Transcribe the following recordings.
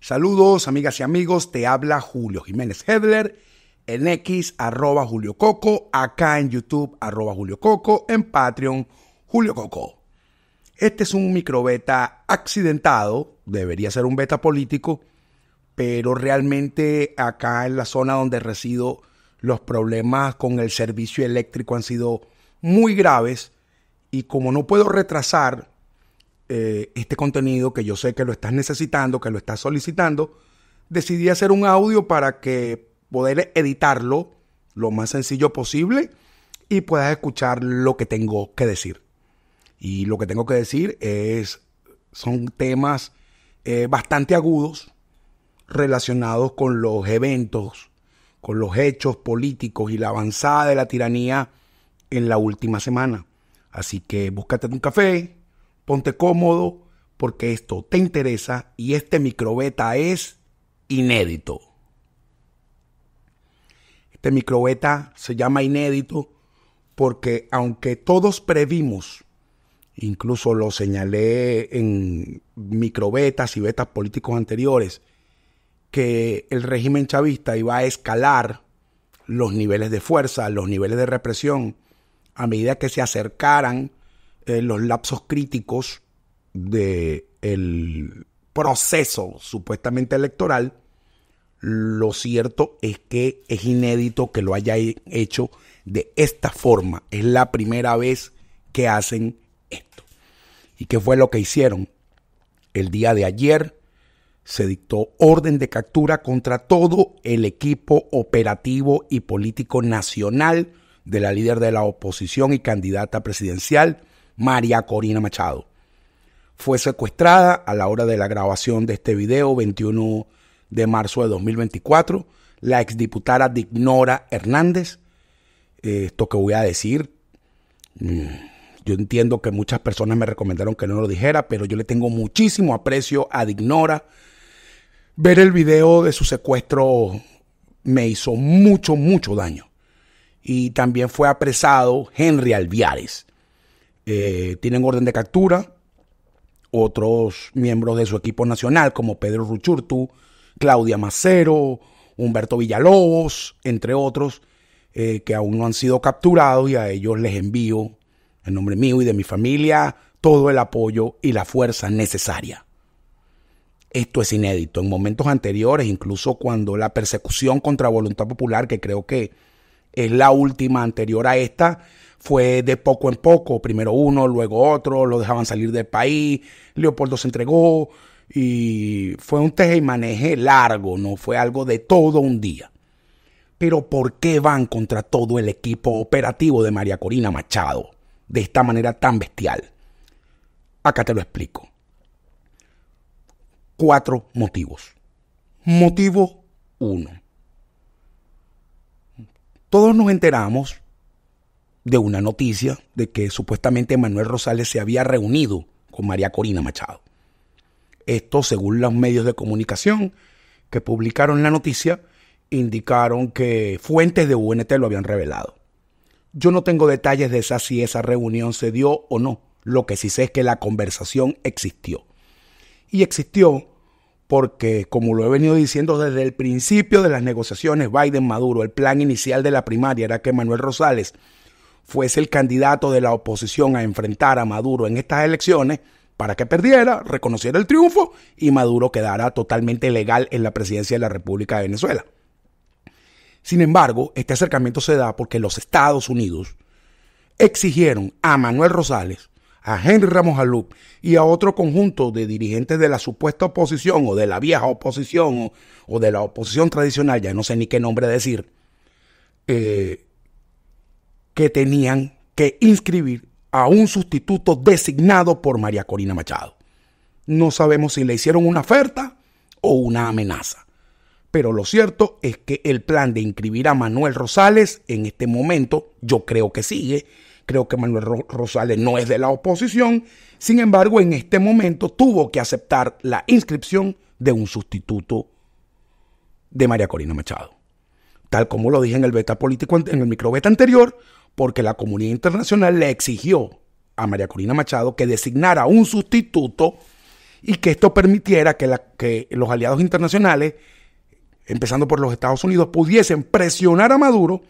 Saludos, amigas y amigos, te habla Julio Jiménez Hedler, en X, @JulioCoco, acá en YouTube, @JulioCoco, en Patreon, Julio Coco. Este es un microbeta accidentado, debería ser un beta político, pero realmente acá en la zona donde resido, los problemas con el servicio eléctrico han sido muy graves y como no puedo retrasar este contenido que yo sé que lo estás necesitando, que lo estás solicitando, decidí hacer un audio para que poder editarlo lo más sencillo posible y puedas escuchar lo que tengo que decir. Y lo que tengo que decir son temas bastante agudos relacionados con los eventos, con los hechos políticos y la avanzada de la tiranía en la última semana. Así que búscate un café, ponte cómodo, porque esto te interesa y este microbeta es inédito. Este microbeta se llama inédito porque aunque todos previmos, incluso lo señalé en microbetas y betas políticos anteriores, que el régimen chavista iba a escalar los niveles de fuerza, los niveles de represión, a medida que se acercaran los lapsos críticos del proceso supuestamente electoral. Lo cierto es que es inédito que lo haya hecho de esta forma. Es la primera vez que hacen esto. ¿Y qué fue lo que hicieron? El día de ayer se dictó orden de captura contra todo el equipo operativo y político nacional de la líder de la oposición y candidata presidencial, María Corina Machado. Fue secuestrada a la hora de la grabación de este video, 21 de marzo de 2024, la exdiputada Dignora Hernández. Esto que voy a decir, yo entiendo que muchas personas me recomendaron que no lo dijera, pero yo le tengo muchísimo aprecio a Dignora. Ver el video de su secuestro me hizo mucho daño. Y también fue apresado Henry Alviares. Tienen orden de captura otros miembros de su equipo nacional como Pedro Ruchurtu, Claudia Macero, Humberto Villalobos, entre otros, que aún no han sido capturados, y a ellos les envío, en nombre mío y de mi familia, todo el apoyo y la fuerza necesaria. Esto es inédito. En momentos anteriores, incluso cuando la persecución contra Voluntad Popular, que creo que es la última anterior a esta, fue de poco en poco, primero uno, luego otro, lo dejaban salir del país, Leopoldo se entregó y fue un teje y maneje largo, no fue algo de todo un día. Pero ¿por qué van contra todo el equipo operativo de María Corina Machado de esta manera tan bestial? Acá te lo explico. 4 motivos. Motivo 1. Todos nos enteramos de una noticia de que supuestamente Manuel Rosales se había reunido con María Corina Machado. Esto, según los medios de comunicación que publicaron la noticia, indicaron que fuentes de UNT lo habían revelado. Yo no tengo detalles de si esa reunión se dio o no. Lo que sí sé es que la conversación existió. Y existió porque, como lo he venido diciendo desde el principio de las negociaciones Biden-Maduro, el plan inicial de la primaria era que Manuel Rosales fuese el candidato de la oposición a enfrentar a Maduro en estas elecciones para que perdiera, reconociera el triunfo y Maduro quedara totalmente legal en la presidencia de la República de Venezuela. Sin embargo, este acercamiento se da porque los Estados Unidos exigieron a Manuel Rosales, a Henry Ramos Alup y a otro conjunto de dirigentes de la supuesta oposición o de la vieja oposición o de la oposición tradicional, ya no sé ni qué nombre decir, que tenían que inscribir a un sustituto designado por María Corina Machado. No sabemos si le hicieron una oferta o una amenaza, pero lo cierto es que el plan de inscribir a Manuel Rosales en este momento, yo creo que sigue. Creo que Manuel Rosales no es de la oposición, sin embargo, en este momento tuvo que aceptar la inscripción de un sustituto de María Corina Machado. Tal como lo dije en el beta político, en el microbeta anterior, porque la comunidad internacional le exigió a María Corina Machado que designara un sustituto y que esto permitiera que los aliados internacionales, empezando por los Estados Unidos, pudiesen presionar a Maduro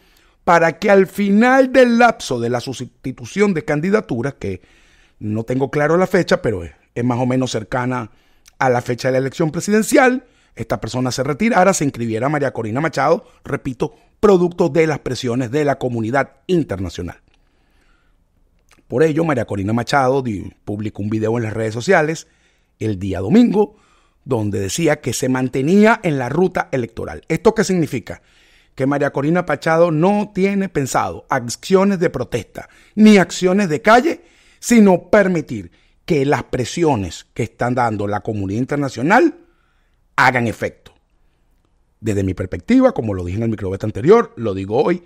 para que al final del lapso de la sustitución de candidaturas, que no tengo claro la fecha, pero es más o menos cercana a la fecha de la elección presidencial, esta persona se retirara, se inscribiera María Corina Machado, repito, producto de las presiones de la comunidad internacional. Por ello, María Corina Machado publicó un video en las redes sociales el día domingo, donde decía que se mantenía en la ruta electoral. ¿Esto qué significa? Que María Corina Machado no tiene pensado acciones de protesta ni acciones de calle, sino permitir que las presiones que están dando la comunidad internacional hagan efecto. Desde mi perspectiva, como lo dije en el microbeta anterior, lo digo hoy,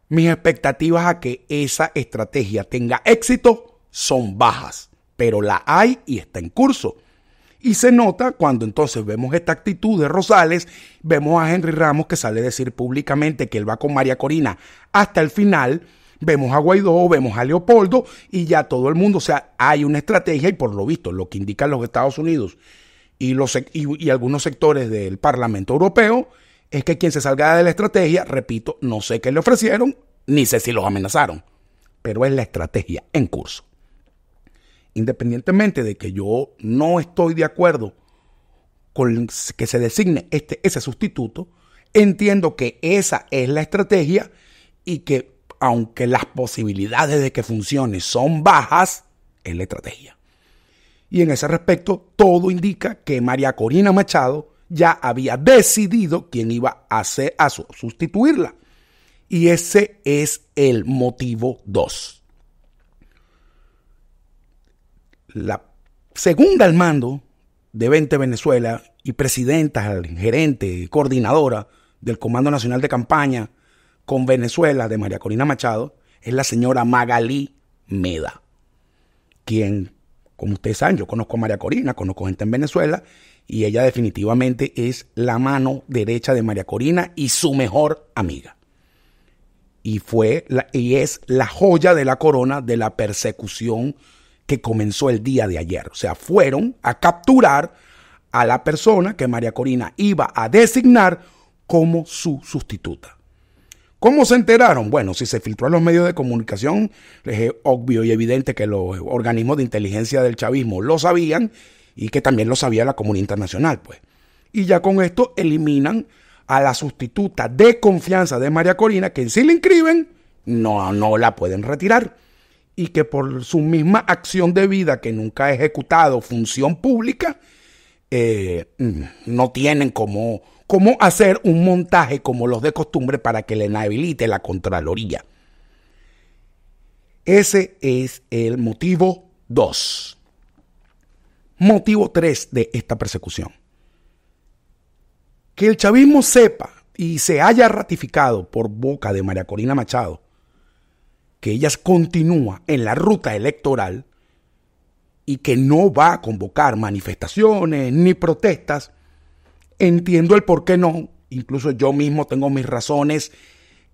mis expectativas a que esa estrategia tenga éxito son bajas, pero la hay y está en curso. Y se nota cuando entonces vemos esta actitud de Rosales, vemos a Henry Ramos que sale a decir públicamente que él va con María Corina hasta el final, vemos a Guaidó, vemos a Leopoldo y ya todo el mundo, o sea, hay una estrategia y por lo visto lo que indican los Estados Unidos y algunos sectores del Parlamento Europeo es que quien se salga de la estrategia, repito, no sé qué le ofrecieron, ni sé si los amenazaron, pero es la estrategia en curso. Independientemente de que yo no estoy de acuerdo con que se designe ese sustituto, entiendo que esa es la estrategia y que aunque las posibilidades de que funcione son bajas, es la estrategia. Y en ese respecto, todo indica que María Corina Machado ya había decidido quién iba a sustituirla. Y ese es el motivo 2. La segunda al mando de 20 Venezuela y presidenta, gerente, coordinadora del Comando Nacional de Campaña con Venezuela de María Corina Machado es la señora Magalí Meda, quien, como ustedes saben, yo conozco a María Corina, conozco gente en Venezuela y ella definitivamente es la mano derecha de María Corina y su mejor amiga. Y es la joya de la corona de la persecución que comenzó el día de ayer. O sea, fueron a capturar a la persona que María Corina iba a designar como su sustituta. ¿Cómo se enteraron? Bueno, si se filtró en los medios de comunicación, es obvio y evidente que los organismos de inteligencia del chavismo lo sabían y que también lo sabía la comunidad internacional, pues. Y ya con esto eliminan a la sustituta de confianza de María Corina, que si la inscriben, no la pueden retirar. Y que por su misma acción de vida, que nunca ha ejecutado función pública, no tienen cómo hacer un montaje como los de costumbre para que le inhabilite la Contraloría. Ese es el motivo 2. Motivo 3 de esta persecución. Que el chavismo sepa y se haya ratificado por boca de María Corina Machado que ella continúa en la ruta electoral y que no va a convocar manifestaciones ni protestas, entiendo el por qué no. Incluso yo mismo tengo mis razones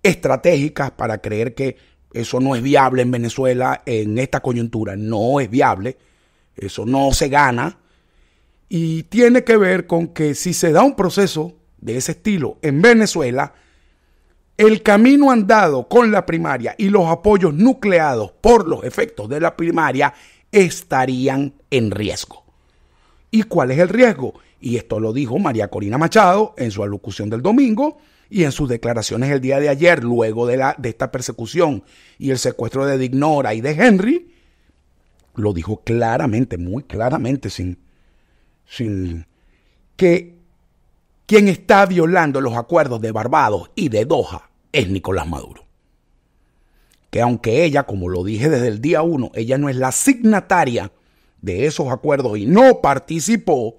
estratégicas para creer que eso no es viable en Venezuela en esta coyuntura. No es viable, eso no se gana. Y tiene que ver con que si se da un proceso de ese estilo en Venezuela, el camino andado con la primaria y los apoyos nucleados por los efectos de la primaria estarían en riesgo. ¿Y cuál es el riesgo? Y esto lo dijo María Corina Machado en su alocución del domingo y en sus declaraciones el día de ayer, luego de esta persecución y el secuestro de Dignora y de Henry. Lo dijo claramente, muy claramente, sin que quien está violando los acuerdos de Barbados y de Doha es Nicolás Maduro. Que aunque ella, como lo dije desde el día 1, ella no es la signataria de esos acuerdos y no participó,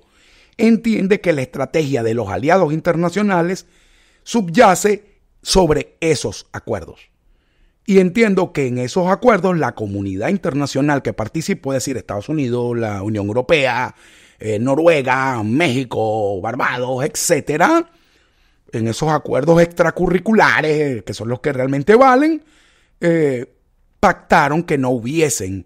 entiende que la estrategia de los aliados internacionales subyace sobre esos acuerdos. Y entiendo que en esos acuerdos la comunidad internacional que participó, es decir, Estados Unidos, la Unión Europea, Noruega, México, Barbados, etcétera, en esos acuerdos extracurriculares, que son los que realmente valen, pactaron que no hubiesen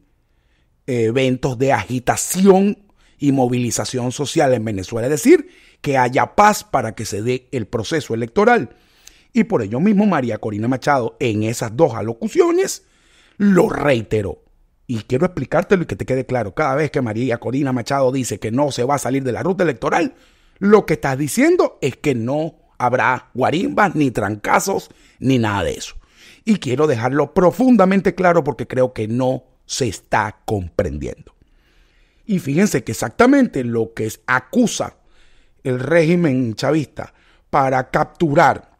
eventos de agitación y movilización social en Venezuela, es decir, que haya paz para que se dé el proceso electoral. Y por ello mismo María Corina Machado en esas dos alocuciones lo reiteró. Y quiero explicártelo y que te quede claro, cada vez que María Corina Machado dice que no se va a salir de la ruta electoral, lo que estás diciendo es que no habrá guarimbas, ni trancazos, ni nada de eso. Y quiero dejarlo profundamente claro porque creo que no se está comprendiendo. Y fíjense que exactamente lo que acusa el régimen chavista para capturar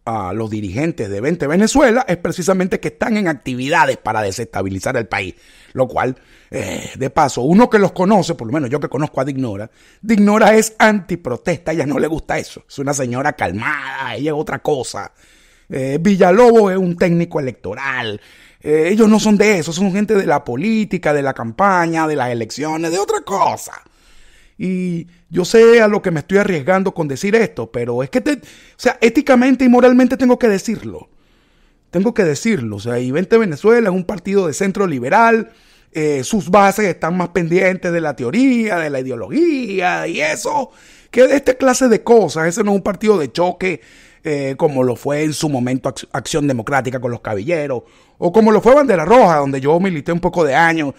a los dirigentes de 20 Venezuela es precisamente que están en actividades para desestabilizar el país, lo cual, de paso, uno que los conoce, por lo menos yo que conozco a Dignora es antiprotesta, a ella no le gusta eso, es una señora calmada, ella es otra cosa. Villalobos es un técnico electoral, ellos no son de eso, son gente de la política, de la campaña, de las elecciones, de otra cosa. Y yo sé a lo que me estoy arriesgando con decir esto, pero es que, éticamente y moralmente tengo que decirlo. O sea, y 20 Venezuela es un partido de centro liberal, sus bases están más pendientes de la teoría, de la ideología y eso, que de esta clase de cosas. Ese no es un partido de choque como lo fue en su momento Acción Democrática con los cabilleros, o como lo fue Bandera Roja, donde yo milité un poco de años,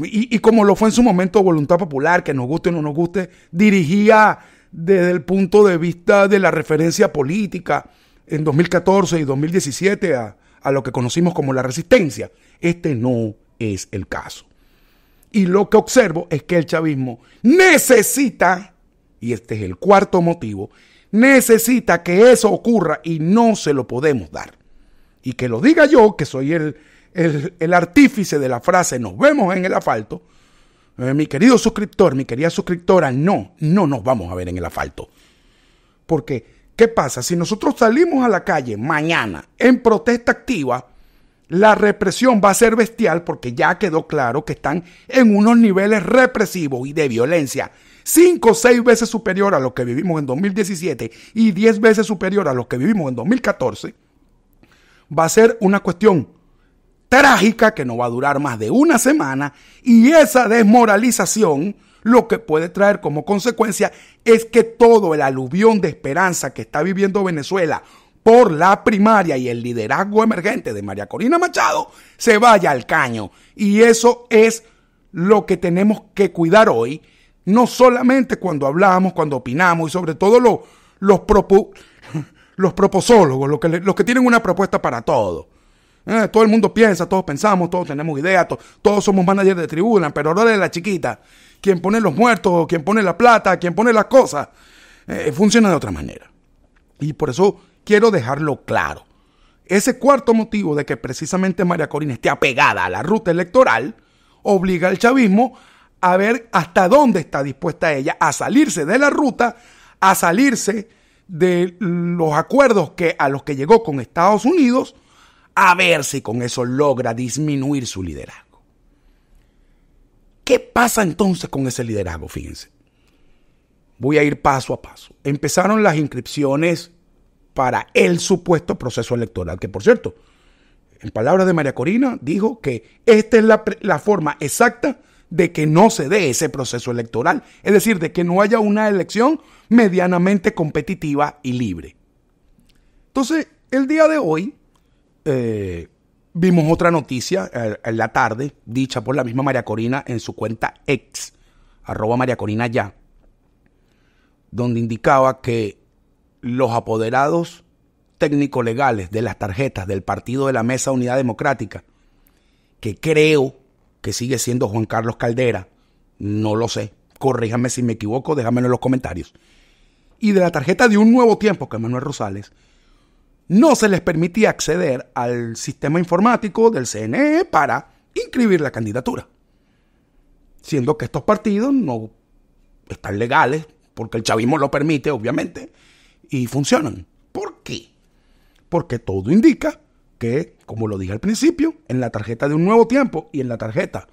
y como lo fue en su momento Voluntad Popular, que nos guste o no nos guste, dirigía desde el punto de vista de la referencia política en 2014 y 2017 a lo que conocimos como la resistencia. Este no es el caso. Y lo que observo es que el chavismo necesita, y este es el cuarto motivo, necesita que eso ocurra y no se lo podemos dar. Y que lo diga yo, que soy el artífice de la frase "nos vemos en el asfalto", mi querido suscriptor, mi querida suscriptora, no nos vamos a ver en el asfalto. Porque, ¿qué pasa? Si nosotros salimos a la calle mañana en protesta activa, la represión va a ser bestial porque ya quedó claro que están en unos niveles represivos y de violencia 5 o 6 veces superior a lo que vivimos en 2017 y 10 veces superior a lo que vivimos en 2014. Va a ser una cuestión trágica que no va a durar más de una semana, y esa desmoralización lo que puede traer como consecuencia es que todo el aluvión de esperanza que está viviendo Venezuela por la primaria y el liderazgo emergente de María Corina Machado se vaya al caño. Y eso es lo que tenemos que cuidar hoy, no solamente cuando hablamos, cuando opinamos, y sobre todo los proposólogos, los que tienen una propuesta para todo. Todo el mundo piensa, todos pensamos, todos tenemos ideas, todos somos managers de tribuna, pero ahora de la chiquita, quien pone los muertos, quien pone la plata, quien pone las cosas, funciona de otra manera. Y por eso quiero dejarlo claro. Ese cuarto motivo de que precisamente María Corina esté apegada a la ruta electoral obliga al chavismo a ver hasta dónde está dispuesta ella a salirse de la ruta, a salirse de los acuerdos a los que llegó con Estados Unidos, a ver si con eso logra disminuir su liderazgo. ¿Qué pasa entonces con ese liderazgo? Fíjense. Voy a ir paso a paso. Empezaron las inscripciones para el supuesto proceso electoral, que por cierto, en palabras de María Corina, dijo que esta es la forma exacta de que no se dé ese proceso electoral, es decir, de que no haya una elección medianamente competitiva y libre. Entonces, el día de hoy, vimos otra noticia en la tarde, dicha por la misma María Corina en su cuenta ex, @MariaCorinaYa, donde indicaba que los apoderados técnico-legales de las tarjetas del partido de la Mesa Unidad Democrática, que creo que sigue siendo Juan Carlos Caldera, no lo sé, corríjame si me equivoco, déjamelo en los comentarios, y de la tarjeta de Un Nuevo Tiempo, que es Manuel Rosales, no se les permitía acceder al sistema informático del CNE para inscribir la candidatura, siendo que estos partidos no están legales, porque el chavismo lo permite, obviamente, y funcionan. ¿Por qué? Porque todo indica que, como lo dije al principio, en la tarjeta de Un Nuevo Tiempo y en la tarjeta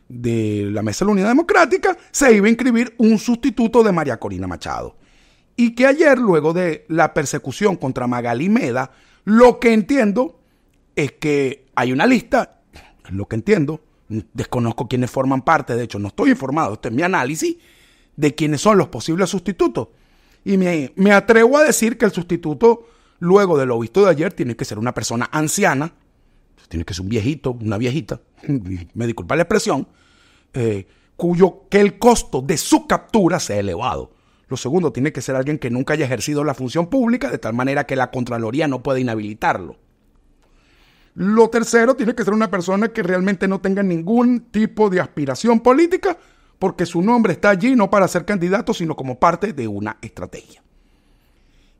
de la Mesa de la Unidad Democrática se iba a inscribir un sustituto de María Corina Machado. Y que ayer, luego de la persecución contra Magali Meda, lo que entiendo es que hay una lista, es lo que entiendo, Desconozco quiénes forman parte, de hecho no estoy informado, este es mi análisis de quiénes son los posibles sustitutos. Y me atrevo a decir que el sustituto, luego de lo visto de ayer, tiene que ser una persona anciana, tiene que ser un viejito, una viejita, me disculpa la expresión, que el costo de su captura sea elevado. Lo segundo, tiene que ser alguien que nunca haya ejercido la función pública, de tal manera que la Contraloría no pueda inhabilitarlo. Lo tercero, tiene que ser una persona que realmente no tenga ningún tipo de aspiración política, porque su nombre está allí no para ser candidato, sino como parte de una estrategia.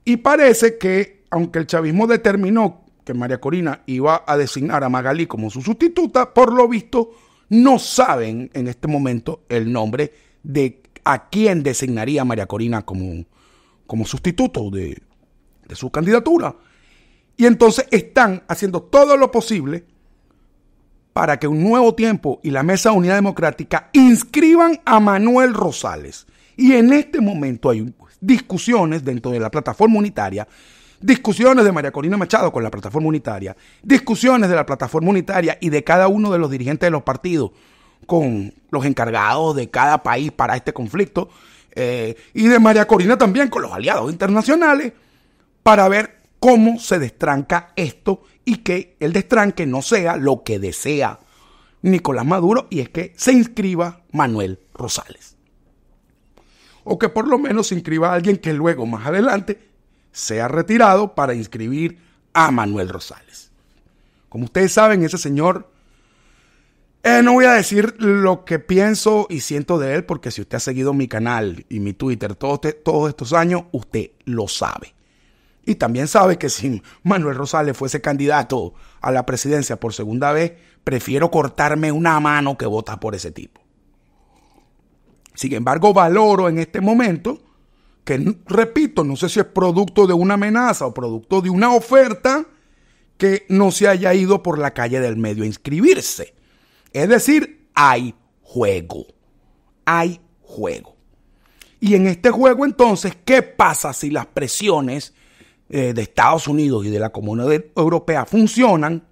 Y parece que, aunque el chavismo determinó que María Corina iba a designar a Magalí como su sustituta, por lo visto no saben en este momento el nombre de a quién designaría María Corina como sustituto de su candidatura. Y entonces están haciendo todo lo posible para que Un Nuevo Tiempo y la Mesa de Unidad Democrática inscriban a Manuel Rosales. Y en este momento hay discusiones dentro de la plataforma unitaria, discusiones de María Corina Machado con la plataforma unitaria, discusiones de la plataforma unitaria y de cada uno de los dirigentes de los partidos con los encargados de cada país para este conflicto, y de María Corina también con los aliados internacionales, para ver cómo se destranca esto y que el destranque no sea lo que desea Nicolás Maduro, y es que se inscriba Manuel Rosales. O que por lo menos se inscriba a alguien que luego, más adelante, sea retirado para inscribir a Manuel Rosales. Como ustedes saben, ese señor, no voy a decir lo que pienso y siento de él, porque si usted ha seguido mi canal y mi Twitter todos estos años, usted lo sabe. Y también sabe que si Manuel Rosales fuese candidato a la presidencia por segunda vez, prefiero cortarme una mano que votar por ese tipo. Sin embargo, valoro en este momento que, repito, no sé si es producto de una amenaza o producto de una oferta, que no se haya ido por la calle del medio a inscribirse. Es decir, hay juego. Hay juego. Y en este juego, entonces, ¿qué pasa si las presiones de Estados Unidos y de la Comunidad Europea funcionan?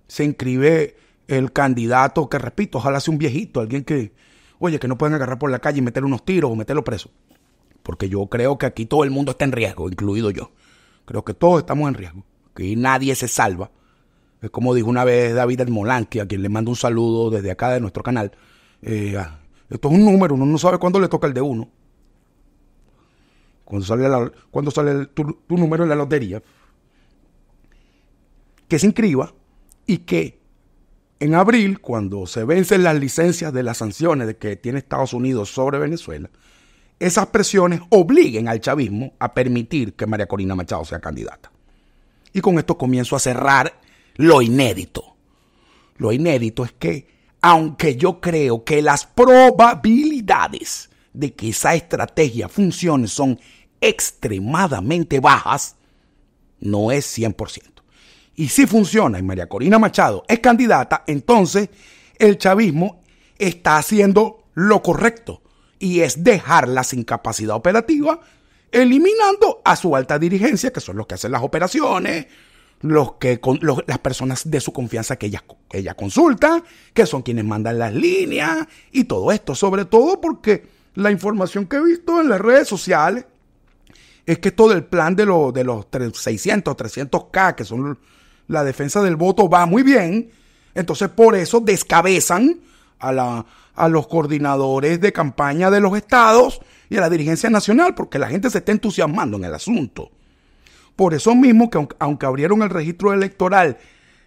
Se inscribe el candidato que, repito, ojalá sea un viejito, alguien que no pueden agarrar por la calle y meterle unos tiros o meterlo preso. Porque yo creo que aquí todo el mundo está en riesgo, incluido yo. Creo que todos estamos en riesgo. Aquí nadie se salva. Es como dijo una vez David Molanqui, a quien le mando un saludo desde acá de nuestro canal. Esto es un número, uno no sabe cuándo le toca el de uno. Cuando sale tu número en la lotería. Que se inscriba y que en abril, cuando se vencen las licencias de las sanciones de que tiene Estados Unidos sobre Venezuela, esas presiones obliguen al chavismo a permitir que María Corina Machado sea candidata. Y con esto comienzo a cerrar lo inédito. Lo inédito es que, aunque yo creo que las probabilidades de que esa estrategia funcione son extremadamente bajas, no es 100%. Y si funciona y María Corina Machado es candidata, entonces el chavismo está haciendo lo correcto, y es dejarla sin capacidad operativa, eliminando a su alta dirigencia, que son los que hacen las operaciones, las personas de su confianza que ella consulta, que son quienes mandan las líneas y todo esto, sobre todo porque la información que he visto en las redes sociales es que todo el plan de los 600, 300K, que son la defensa del voto, va muy bien. Entonces por eso descabezan a los coordinadores de campaña de los estados y a la dirigencia nacional, porque la gente se está entusiasmando en el asunto. Por eso mismo que aunque abrieron el registro electoral,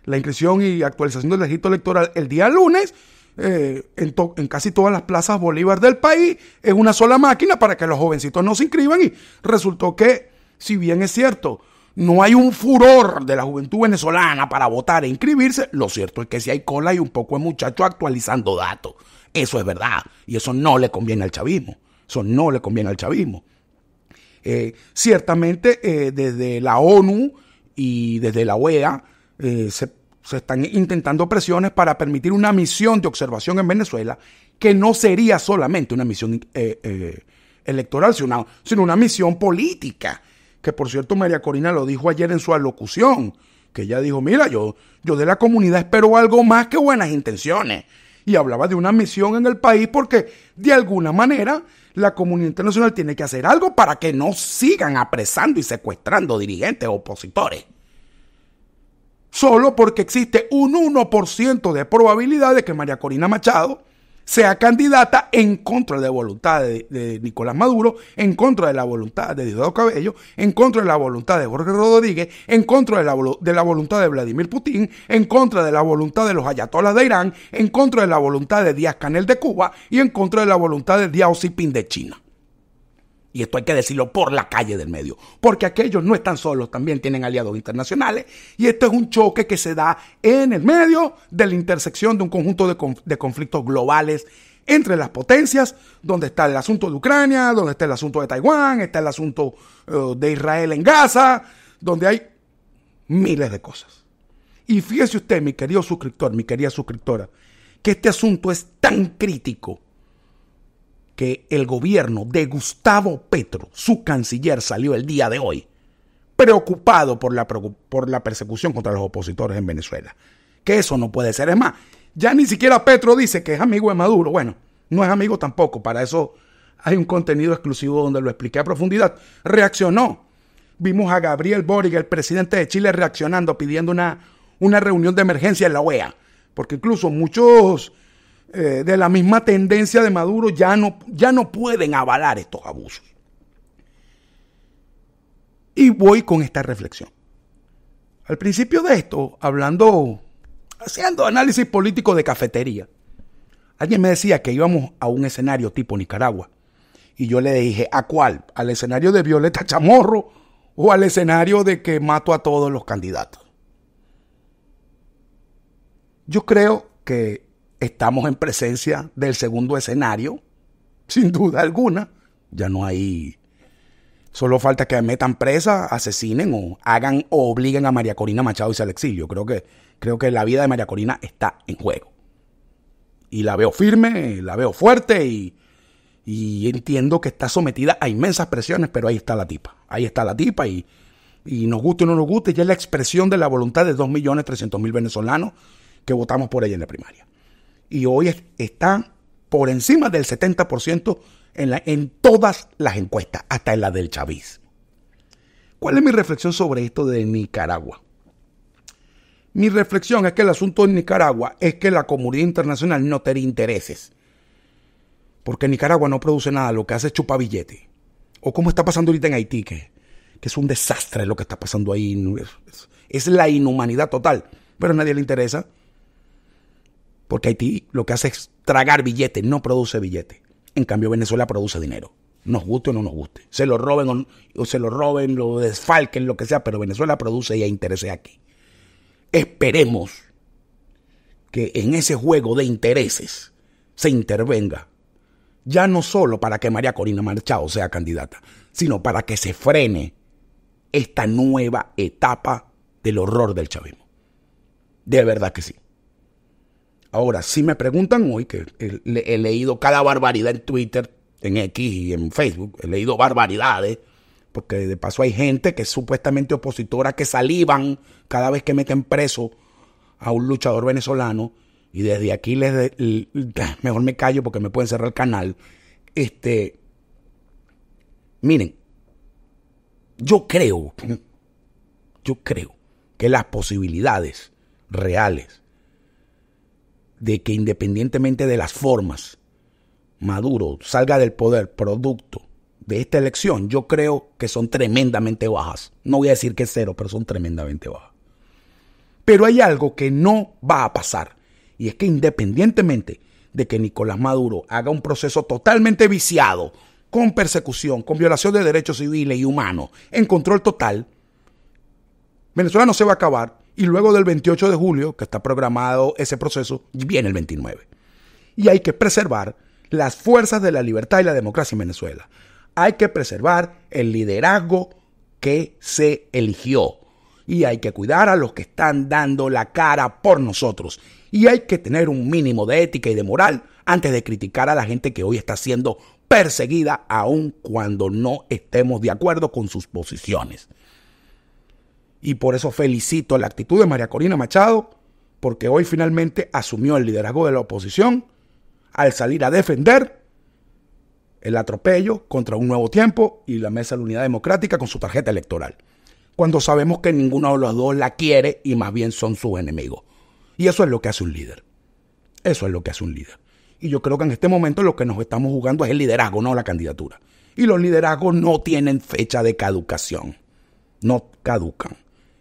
la inscripción y actualización del registro electoral el día lunes, en casi todas las plazas Bolívar del país, es una sola máquina para que los jovencitos no se inscriban, y resultó que, si bien es cierto, no hay un furor de la juventud venezolana para votar e inscribirse, lo cierto es que si hay cola y un poco de muchachos actualizando datos. Eso es verdad, y eso no le conviene al chavismo. Eso no le conviene al chavismo. Ciertamente, desde la ONU y desde la OEA se están intentando presiones para permitir una misión de observación en Venezuela, que no sería solamente una misión electoral, sino una misión política. Que por cierto, María Corina lo dijo ayer en su alocución, que ella dijo, mira, yo de la comunidad espero algo más que buenas intenciones. Y hablaba de una misión en el país porque de alguna manera la comunidad internacional tiene que hacer algo para que no sigan apresando y secuestrando dirigentes opositores. Solo porque existe un 1% de probabilidad de que María Corina Machado sea candidata en contra de la voluntad de Nicolás Maduro, en contra de la voluntad de Diosdado Cabello, en contra de la voluntad de Jorge Rodríguez, en contra de la voluntad de Vladimir Putin, en contra de la voluntad de los ayatolás de Irán, en contra de la voluntad de Díaz-Canel de Cuba y en contra de la voluntad de Deng Xiaoping de China. Y esto hay que decirlo por la calle del medio, porque aquellos no están solos, también tienen aliados internacionales, y esto es un choque que se da en el medio de la intersección de un conjunto de conflictos globales entre las potencias, donde está el asunto de Ucrania, donde está el asunto de Taiwán, está el asunto de Israel en Gaza, donde hay miles de cosas. Y fíjese usted, mi querido suscriptor, mi querida suscriptora, que este asunto es tan crítico que el gobierno de Gustavo Petro, su canciller, salió el día de hoy preocupado por la persecución contra los opositores en Venezuela. Que eso no puede ser. Es más, ya ni siquiera Petro dice que es amigo de Maduro. Bueno, no es amigo tampoco. Para eso hay un contenido exclusivo donde lo expliqué a profundidad. Reaccionó. Vimos a Gabriel Boric, el presidente de Chile, reaccionando, pidiendo una reunión de emergencia en la OEA. Porque incluso muchos de la misma tendencia de Maduro ya no pueden avalar estos abusos. Y voy con esta reflexión. Al principio de esto, haciendo análisis político de cafetería, alguien me decía que íbamos a un escenario tipo Nicaragua. Y yo le dije, ¿a cuál? ¿Al escenario de Violeta Chamorro o al escenario de que mato a todos los candidatos? Yo creo que estamos en presencia del segundo escenario, sin duda alguna. Ya no hay... Solo falta que metan presa, asesinen o hagan o obliguen a María Corina Machado a irse al exilio. Creo que la vida de María Corina está en juego. Y la veo firme, la veo fuerte y entiendo que está sometida a inmensas presiones, pero ahí está la tipa. Ahí está la tipa y nos guste o no nos guste, ya es la expresión de la voluntad de 2.300.000 venezolanos que votamos por ella en la primaria. Y hoy está por encima del 70% en todas las encuestas, hasta en la del chavismo. ¿Cuál es mi reflexión sobre esto de Nicaragua? Mi reflexión es que el asunto en Nicaragua es que la comunidad internacional no tiene intereses. Porque Nicaragua no produce nada, lo que hace es chupar billetes. O como está pasando ahorita en Haití, que es un desastre lo que está pasando ahí. Es la inhumanidad total, pero a nadie le interesa. Porque Haití lo que hace es tragar billetes, no produce billetes. En cambio, Venezuela produce dinero. Nos guste o no nos guste. Se lo roben o se lo roben, lo desfalquen, lo que sea, pero Venezuela produce y hay intereses aquí. Esperemos que en ese juego de intereses se intervenga. Ya no solo para que María Corina Machado sea candidata, sino para que se frene esta nueva etapa del horror del chavismo. De verdad que sí. Ahora, si me preguntan hoy, que he leído cada barbaridad en Twitter, en X y en Facebook, he leído barbaridades, porque de paso hay gente que es supuestamente opositora, que salivan cada vez que meten preso a un luchador venezolano, y desde aquí mejor me callo porque me pueden cerrar el canal. Miren, yo creo que las posibilidades reales de que independientemente de las formas, Maduro salga del poder producto de esta elección, yo creo que son tremendamente bajas. No voy a decir que es cero, pero son tremendamente bajas. Pero hay algo que no va a pasar, y es que independientemente de que Nicolás Maduro haga un proceso totalmente viciado, con persecución, con violación de derechos civiles y humanos, en control total, Venezuela no se va a acabar. Y luego del 28 de julio, que está programado ese proceso, viene el 29. Y hay que preservar las fuerzas de la libertad y la democracia en Venezuela. Hay que preservar el liderazgo que se eligió. Y hay que cuidar a los que están dando la cara por nosotros. Y hay que tener un mínimo de ética y de moral antes de criticar a la gente que hoy está siendo perseguida, aun cuando no estemos de acuerdo con sus posiciones. Y por eso felicito la actitud de María Corina Machado, porque hoy finalmente asumió el liderazgo de la oposición al salir a defender el atropello contra Un Nuevo Tiempo y la Mesa de la Unidad Democrática con su tarjeta electoral, cuando sabemos que ninguno de los dos la quiere y más bien son sus enemigos. Y eso es lo que hace un líder. Eso es lo que hace un líder. Y yo creo que en este momento lo que nos estamos jugando es el liderazgo, no la candidatura. Y los liderazgos no tienen fecha de caducación. No caducan.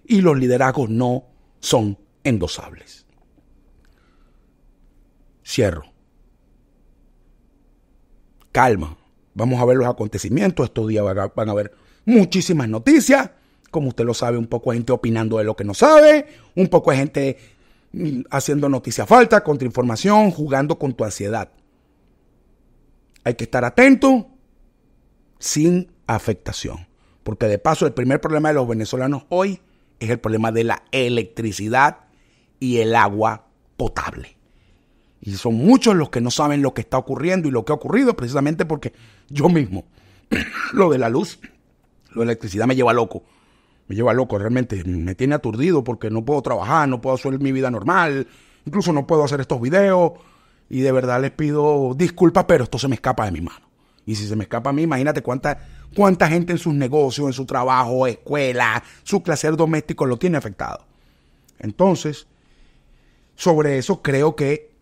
Y los liderazgos no son endosables. Cierro. Calma. Vamos a ver los acontecimientos. Estos días van a haber muchísimas noticias. Como usted lo sabe, un poco de gente opinando de lo que no sabe. Un poco de gente haciendo noticia falsa, contrainformación, jugando con tu ansiedad. Hay que estar atento sin afectación. Porque de paso el primer problema de los venezolanos hoy es el problema de la electricidad y el agua potable. Y son muchos los que no saben lo que está ocurriendo y lo que ha ocurrido, precisamente porque yo mismo, lo de la luz, lo de la electricidad me lleva loco. Me lleva loco, realmente me tiene aturdido porque no puedo trabajar, no puedo hacer mi vida normal, incluso no puedo hacer estos videos. Y de verdad les pido disculpas, pero esto se me escapa de mi mano. Y si se me escapa a mí, imagínate cuánta gente en sus negocios, en su trabajo, escuela, su quehacer doméstico lo tiene afectado. Entonces, sobre eso creo que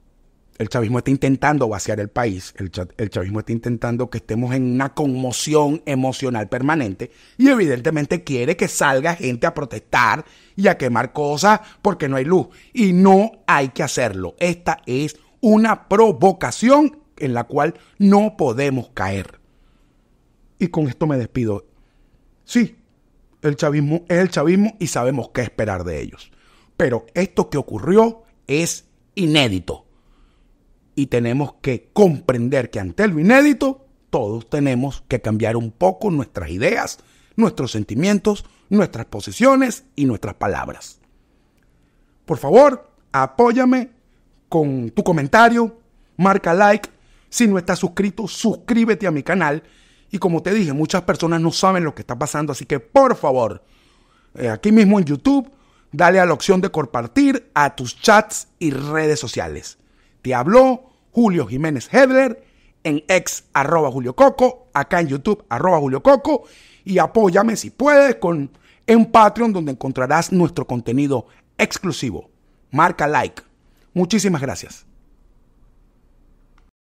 el chavismo está intentando vaciar el país. El chavismo está intentando que estemos en una conmoción emocional permanente y evidentemente quiere que salga gente a protestar y a quemar cosas porque no hay luz. Y no hay que hacerlo. Esta es una provocación en la cual no podemos caer. Y con esto me despido. Sí, el chavismo es el chavismo y sabemos qué esperar de ellos. Pero esto que ocurrió es inédito. Y tenemos que comprender que ante lo inédito, todos tenemos que cambiar un poco nuestras ideas, nuestros sentimientos, nuestras posiciones y nuestras palabras. Por favor, apóyame con tu comentario, marca like. Si no estás suscrito, suscríbete a mi canal. Y como te dije, muchas personas no saben lo que está pasando, así que por favor, aquí mismo en YouTube, dale a la opción de compartir a tus chats y redes sociales. Te habló Julio Jiménez Hedler, en ex @JulioCoco, acá en YouTube @JulioCoco, y apóyame si puedes en Patreon, donde encontrarás nuestro contenido exclusivo. Marca like. Muchísimas gracias.